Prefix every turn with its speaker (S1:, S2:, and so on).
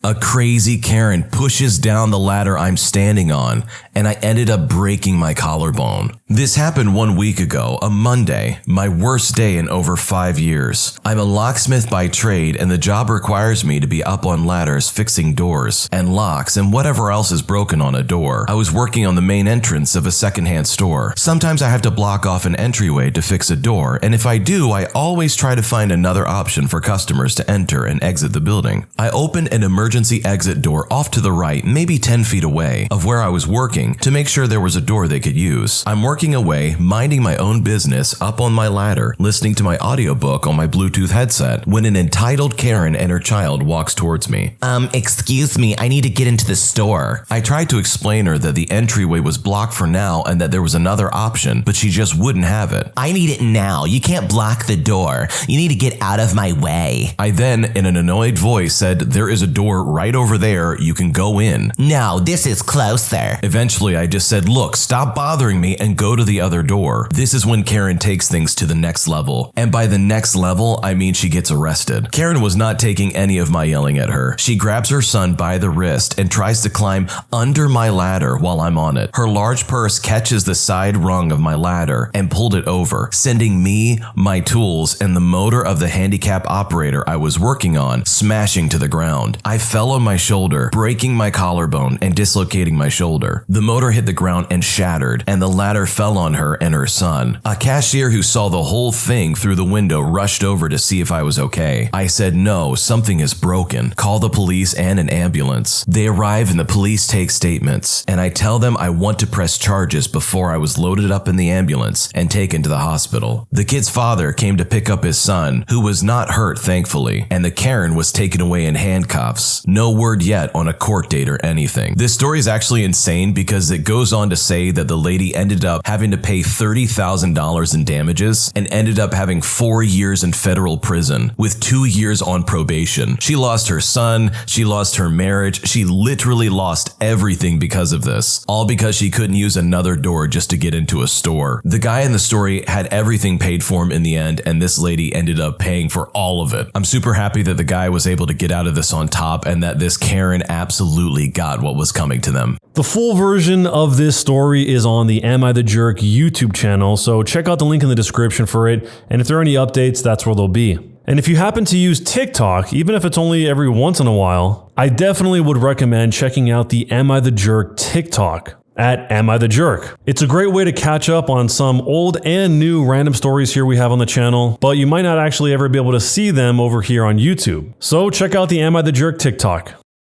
S1: A crazy Karen pushes down the ladder I'm standing on, and I ended up breaking my collarbone. This happened 1 week ago, a Monday, my worst day in over 5 years. I'm a locksmith by trade, and the job requires me to be up on ladders fixing doors and locks and whatever else is broken on a door. I was working on the main entrance of a secondhand store. Sometimes I have to block off an entryway to fix a door, and if I do, I always try to find another option for customers to enter and exit the building. I opened an emergency exit door off to the right, maybe 10 feet away of where I was working, to make sure there was a door they could use. I'm working away, minding my own business, up on my ladder, listening to my audiobook on my Bluetooth headset, when an entitled Karen and her child walks towards me. Excuse me, I need to get into the store. I tried to explain her that the entryway was blocked for now and that there was another option, but she just wouldn't have it. I need it now. You can't block the door. You need to get out of my way. I then, in an annoyed voice, said, there is a door right over there. You can go in. No, this is closer. Eventually, I just said, look, stop bothering me and go to the other door. This is when Karen takes things to the next level. And by the next level, I mean she gets arrested. Karen was not taking any of my yelling at her. She grabs her son by the wrist and tries to climb under my ladder while I'm on it. Her large purse catches the side rung of my ladder and pulled it over, sending me, my tools, and the motor of the handicap operator I was working on smashing to the ground. I fell on my shoulder, breaking my collarbone and dislocating my shoulder. The motor hit the ground and shattered, and the ladder fell on her and her son. A cashier who saw the whole thing through the window rushed over to see if I was okay. I said, no, something is broken. Call the police and an ambulance. They arrive and the police take statements, and I tell them I want to press charges before I was loaded up in the ambulance and taken to the hospital. The kid's father came to pick up his son, who was not hurt thankfully, and the Karen was taken away in handcuffs. No word yet on a court date or anything. This story is actually insane because it goes on to say that the lady ended up having to pay $30,000 in damages and ended up having 4 years in federal prison with 2 years on probation. She lost her son, she lost her marriage, she literally lost everything because of this, all because she couldn't use another door just to get into a store. The guy in the story had everything paid for him in the end, and this lady ended up paying for all of it. I'm super happy that the guy was able to get out of this on top and that this Karen absolutely got what was coming to them.
S2: The full version of this story is on the Am I the Jerk YouTube channel, so check out the link in the description for it, and if there are any updates, that's where they'll be. And if you happen to use TikTok, even if it's only every once in a while, I definitely would recommend checking out the Am I the Jerk TikTok at Am I the Jerk. It's a great way to catch up on some old and new random stories here we have on the channel, but you might not actually ever be able to see them over here on YouTube. So check out the Am I the Jerk TikTok.